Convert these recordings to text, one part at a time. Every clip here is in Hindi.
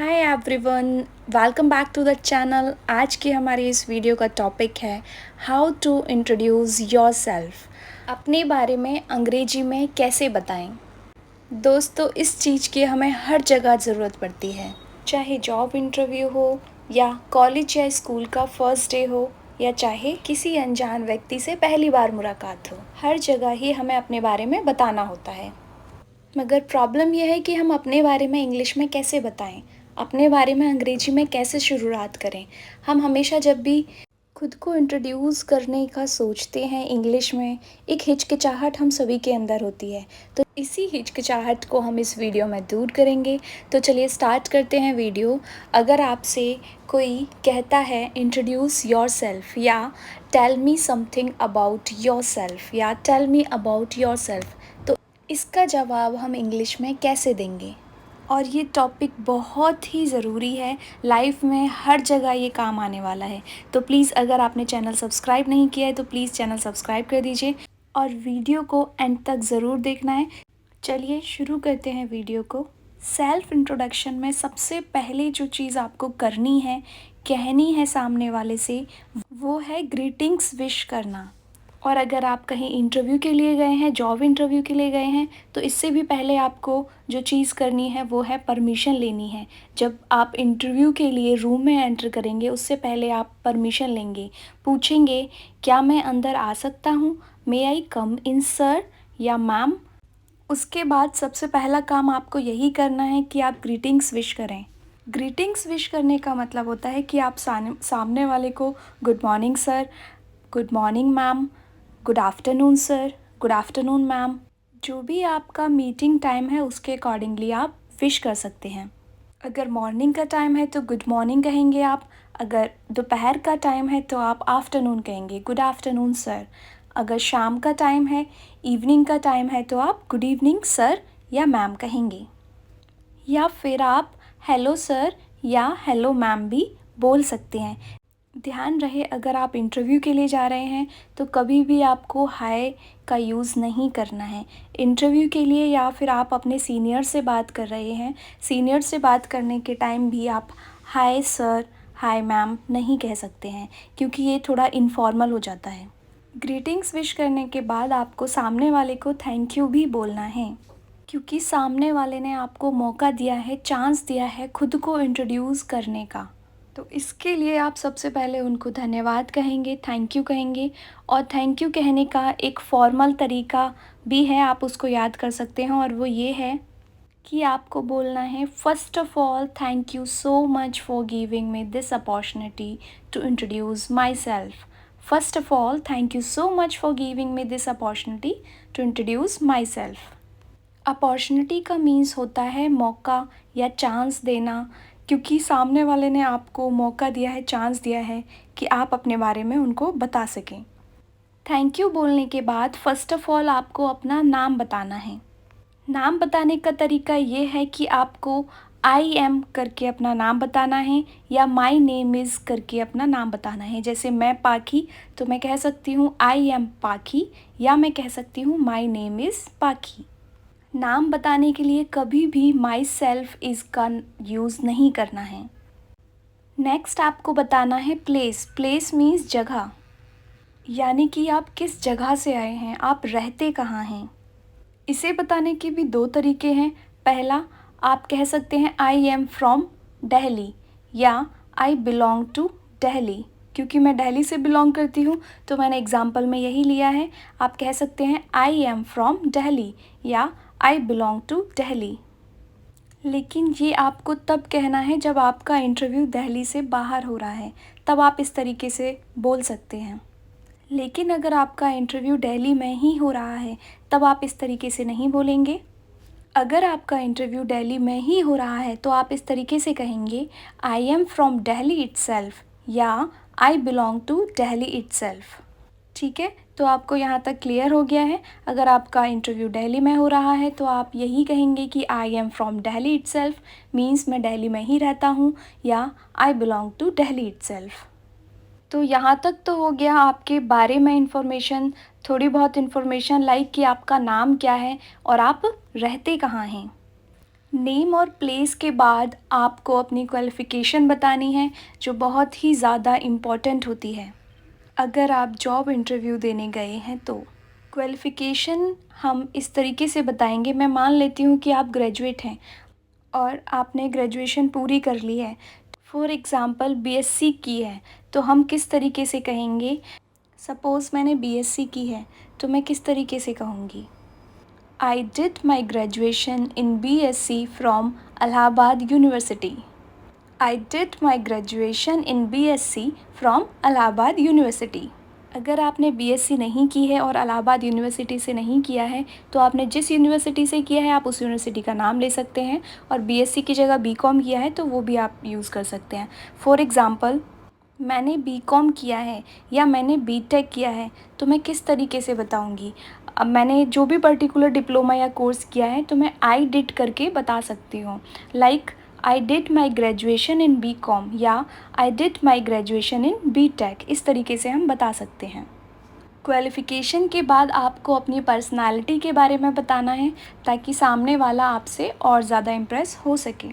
Hi everyone, welcome back to the channel. आज की हमारी इस वीडियो का टॉपिक है हाउ टू इंट्रोड्यूस योरसेल्फ। अपने बारे में अंग्रेजी में कैसे बताएं। दोस्तों, इस चीज़ की हमें हर जगह ज़रूरत पड़ती है, चाहे जॉब इंटरव्यू हो या कॉलेज या स्कूल का फर्स्ट डे हो या चाहे किसी अनजान व्यक्ति से पहली बार मुलाकात हो। हर जगह ही हमें अपने बारे में बताना होता है, मगर प्रॉब्लम यह है कि हम अपने बारे में इंग्लिश में कैसे बताएं, अपने बारे में अंग्रेजी में कैसे शुरुआत करें। हम हमेशा जब भी खुद को इंट्रोड्यूस करने का सोचते हैं इंग्लिश में, एक हिचकिचाहट हम सभी के अंदर होती है। तो इसी हिचकिचाहट को हम इस वीडियो में दूर करेंगे। तो चलिए स्टार्ट करते हैं वीडियो। अगर आपसे कोई कहता है इंट्रोड्यूस योरसेल्फ या tell me something about yourself या टेल मी अबाउट योरसेल्फ, तो इसका जवाब हम इंग्लिश में कैसे देंगे। और ये टॉपिक बहुत ही ज़रूरी है, लाइफ में हर जगह ये काम आने वाला है। तो प्लीज़, अगर आपने चैनल सब्सक्राइब नहीं किया है तो प्लीज़ चैनल सब्सक्राइब कर दीजिए और वीडियो को एंड तक ज़रूर देखना है। चलिए शुरू करते हैं वीडियो को। सेल्फ इंट्रोडक्शन में सबसे पहले जो चीज़ आपको करनी है, कहनी है सामने वाले से, वो है ग्रीटिंग्स विश करना। और अगर आप कहीं इंटरव्यू के लिए गए हैं, जॉब इंटरव्यू के लिए गए हैं, तो इससे भी पहले आपको जो चीज़ करनी है वो है परमिशन लेनी है। जब आप इंटरव्यू के लिए रूम में एंटर करेंगे, उससे पहले आप परमिशन लेंगे, पूछेंगे क्या मैं अंदर आ सकता हूँ, मे आई कम इन सर या मैम। उसके बाद सबसे पहला काम आपको यही करना है कि आप ग्रीटिंग्स विश करें। ग्रीटिंग्स विश करने का मतलब होता है कि आप सामने वाले को good morning sir, good morning ma'am, good afternoon sir, good afternoon ma'am, जो भी आपका मीटिंग टाइम है उसके अकॉर्डिंगली आप विश कर सकते हैं। अगर मॉर्निंग का टाइम है तो गुड मॉर्निंग कहेंगे आप। अगर दोपहर का टाइम है तो आप आफ्टरनून कहेंगे, गुड आफ्टरनून सर। अगर शाम का टाइम है, इवनिंग का टाइम है, तो आप गुड इवनिंग सर या मैम कहेंगे। या फिर आप हेलो सर या हेलो मैम भी बोल सकते हैं। ध्यान रहे, अगर आप इंटरव्यू के लिए जा रहे हैं तो कभी भी आपको हाय का यूज़ नहीं करना है। इंटरव्यू के लिए या फिर आप अपने सीनियर से बात कर रहे हैं, सीनियर से बात करने के टाइम भी आप हाय सर, हाय मैम नहीं कह सकते हैं, क्योंकि ये थोड़ा इनफॉर्मल हो जाता है। ग्रीटिंग्स विश करने के बाद आपको सामने वाले को थैंक यू भी बोलना है, क्योंकि सामने वाले ने आपको मौका दिया है, चांस दिया है खुद को इंट्रोड्यूस करने का। तो इसके लिए आप सबसे पहले उनको धन्यवाद कहेंगे, थैंक यू कहेंगे। और थैंक यू कहने का एक फॉर्मल तरीका भी है, आप उसको याद कर सकते हैं, और वो ये है कि आपको बोलना है first of all thank you so much for giving me this opportunity to introduce myself. First of all thank you so much for giving me this opportunity to introduce myself. Opportunity का मीन्स होता है मौका या चांस देना, क्योंकि सामने वाले ने आपको मौका दिया है, चांस दिया है कि आप अपने बारे में उनको बता सकें। थैंक यू बोलने के बाद फर्स्ट ऑफ ऑल आपको अपना नाम बताना है। नाम बताने का तरीका ये है कि आपको आई एम करके अपना नाम बताना है या माई नेम इज़ करके अपना नाम बताना है। जैसे मैं पाखी, तो मैं कह सकती हूँ आई एम पाखी, या मैं कह सकती हूँ माई नेम इज़ पाखी। नाम बताने के लिए कभी भी माई सेल्फ इज़ का यूज़ नहीं करना है। नेक्स्ट आपको बताना है प्लेस। प्लेस मीन्स जगह, यानी कि आप किस जगह से आए हैं, आप रहते कहाँ हैं। इसे बताने के भी दो तरीके हैं। पहला, आप कह सकते हैं आई एम फ्रॉम दिल्ली या आई बिलोंग टू दिल्ली। क्योंकि मैं दिल्ली से बिलोंग करती हूँ तो मैंने एग्जाम्पल में यही लिया है। आप कह सकते हैं आई एम फ्रॉम दिल्ली या आई बिलोंग टू दिल्ली। लेकिन ये आपको तब कहना है जब आपका इंटरव्यू दिल्ली से बाहर हो रहा है, तब आप इस तरीके से बोल सकते हैं। लेकिन अगर आपका इंटरव्यू दिल्ली में ही हो रहा है, तब आप इस तरीके से नहीं बोलेंगे। अगर आपका इंटरव्यू दिल्ली में ही हो रहा है तो आप इस तरीके से कहेंगे I am from Delhi itself या I belong to Delhi itself. ठीक है, तो आपको यहाँ तक क्लियर हो गया है। अगर आपका इंटरव्यू दिल्ली में हो रहा है तो आप यही कहेंगे कि I am from Delhi itself means मैं दिल्ली में ही रहता हूँ, या I belong to Delhi itself. तो यहाँ तक तो हो गया आपके बारे में इंफॉर्मेशन, थोड़ी बहुत इंफॉर्मेशन लाइक कि आपका नाम क्या है और आप रहते कहाँ हैं। नेम और प्लेस के बाद आपको अपनी क्वालिफ़िकेशन बतानी है, जो बहुत ही ज़्यादा इम्पॉर्टेंट होती है अगर आप जॉब इंटरव्यू देने गए हैं तो। क्वालिफ़िकेशन हम इस तरीके से बताएंगे, मैं मान लेती हूँ कि आप ग्रेजुएट हैं और आपने ग्रेजुएशन पूरी कर ली है। फॉर एग्ज़ाम्पल बीएससी की है, तो हम किस तरीके से कहेंगे? सपोज़ मैंने बीएससी की है, तो मैं किस तरीके से कहूँगी? I did my graduation in BSc from Allahabad University. I did my graduation in BSc from Allahabad University. अगर आपने बीएससी नहीं की है और इलाहाबाद यूनिवर्सिटी से नहीं किया है, तो आपने जिस यूनिवर्सिटी से किया है आप उस यूनिवर्सिटी का नाम ले सकते हैं, और बीएससी की जगह बीकॉम किया है तो वो भी आप यूज़ कर सकते हैं। फॉर एग्ज़ाम्पल मैंने बीकॉम किया है या मैंने बीटेक किया है, तो मैं किस तरीके से बताऊंगी? अब मैंने जो भी पर्टिकुलर डिप्लोमा या कोर्स किया है तो मैं आई डिड करके बता सकती हूँ। Like I did my graduation in BCom या I did my graduation in BTech, इस तरीके से हम बता सकते हैं। क्वालिफ़िकेशन के बाद आपको अपनी पर्सनालिटी के बारे में बताना है, ताकि सामने वाला आपसे और ज़्यादा इम्प्रेस हो सके।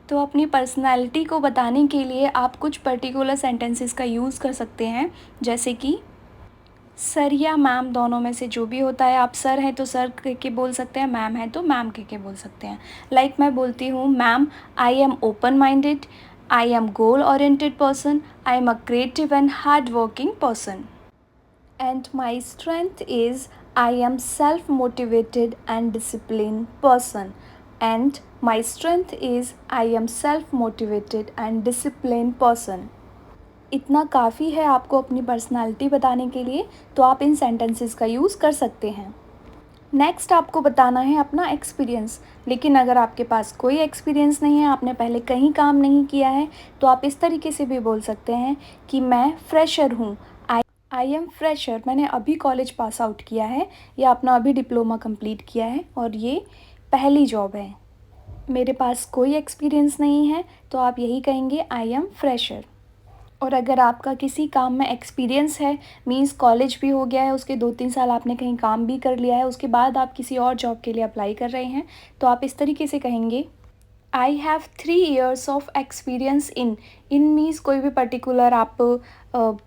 तो अपनी पर्सनालिटी को बताने के लिए आप कुछ पर्टिकुलर सेंटेंसेस का यूज़ कर सकते हैं, जैसे कि सर या मैम, दोनों में से जो भी होता है। आप सर हैं तो सर कह के बोल सकते हैं, मैम है तो मैम कह के बोल सकते हैं। लाइक मैं बोलती हूँ, ma'am I am open minded, I am goal oriented person, I am a creative and hard working person, and my strength is I am self motivated and discipline person, and my strength is I am self motivated and discipline person. इतना काफ़ी है आपको अपनी पर्सनालिटी बताने के लिए, तो आप इन सेंटेंसेस का यूज़ कर सकते हैं। नेक्स्ट आपको बताना है अपना एक्सपीरियंस, लेकिन अगर आपके पास कोई एक्सपीरियंस नहीं है, आपने पहले कहीं काम नहीं किया है, तो आप इस तरीके से भी बोल सकते हैं कि मैं फ्रेशर हूँ, आई एम फ्रेशर, मैंने अभी कॉलेज पास आउट किया है या अपना अभी डिप्लोमा कंप्लीट किया है और ये पहली जॉब है, मेरे पास कोई एक्सपीरियंस नहीं है, तो आप यही कहेंगे आई एम फ्रेशर। और अगर आपका किसी काम में एक्सपीरियंस है, मींस कॉलेज भी हो गया है, उसके 2-3 साल आपने कहीं काम भी कर लिया है, उसके बाद आप किसी और जॉब के लिए अप्लाई कर रहे हैं, तो आप इस तरीके से कहेंगे I have 3 years of experience in means कोई भी पर्टिकुलर आप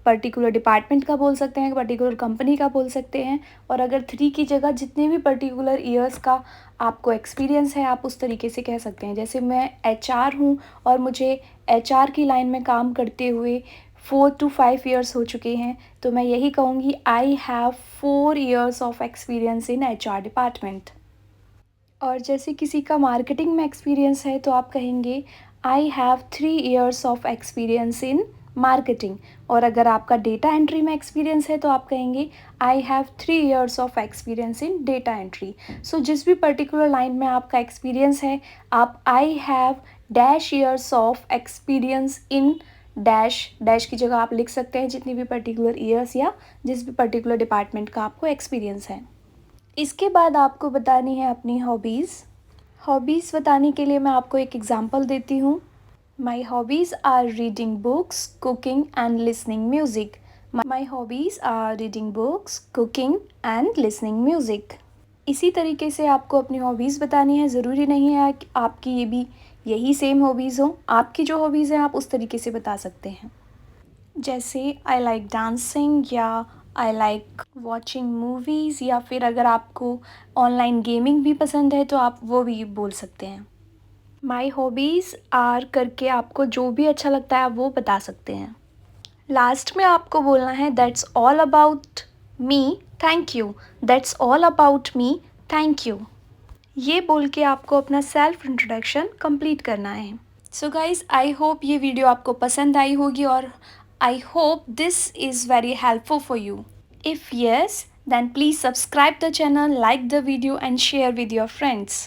पर्टिकुलर डिपार्टमेंट का बोल सकते हैं, पर्टिकुलर कंपनी का बोल सकते हैं, और अगर 3 की जगह जितने भी पर्टिकुलर ईयर्स का आपको एक्सपीरियंस है आप उस तरीके से कह सकते हैं। जैसे मैं एचआर हूँ और मुझे एचआर की लाइन में काम करते हुए 4 to 5 years हो चुके हैं, तो मैं यही कहूँगी I have 4 years of experience in HR department. और जैसे किसी का मार्केटिंग में एक्सपीरियंस है, तो आप कहेंगे I have 3 years of experience in marketing. और अगर आपका डेटा एंट्री में एक्सपीरियंस है, तो आप कहेंगे I have 3 years of experience in data entry. So जिस भी पर्टिकुलर लाइन में आपका एक्सपीरियंस है, आप I have -years of experience in dash dash की जगह आप लिख सकते हैं जितनी भी पर्टिकुलर ईयर्स या जिस भी पर्टिकुलर डिपार्टमेंट का आपको एक्सपीरियंस है। इसके बाद आपको बतानी है अपनी हॉबीज़। हॉबीज़ बताने के लिए मैं आपको एक एग्ज़ाम्पल देती हूँ। My hobbies are reading books, cooking and listening music. My hobbies are reading books, cooking and listening music. इसी तरीके से आपको अपनी हॉबीज़ बतानी है। ज़रूरी नहीं है कि आपकी ये भी यही सेम हॉबीज़ हो। आपकी जो हॉबीज़ हैं आप उस तरीके से बता सकते हैं, जैसे आई लाइक डांसिंग या आई लाइक वॉचिंग मूवीज़, या फिर अगर आपको ऑनलाइन गेमिंग भी पसंद है तो आप वो भी बोल सकते हैं। माई हॉबीज़ आर करके आपको जो भी अच्छा लगता है आप वो बता सकते हैं। लास्ट में आपको बोलना है that's all about me, thank you. That's all about me, thank you. ये बोल के आपको अपना सेल्फ इंट्रोडक्शन कंप्लीट करना है। सो गाइज़, आई होप ये वीडियो आपको पसंद आई होगी और I hope this is very helpful for you. If yes, then please subscribe the channel, like the video and share with your friends.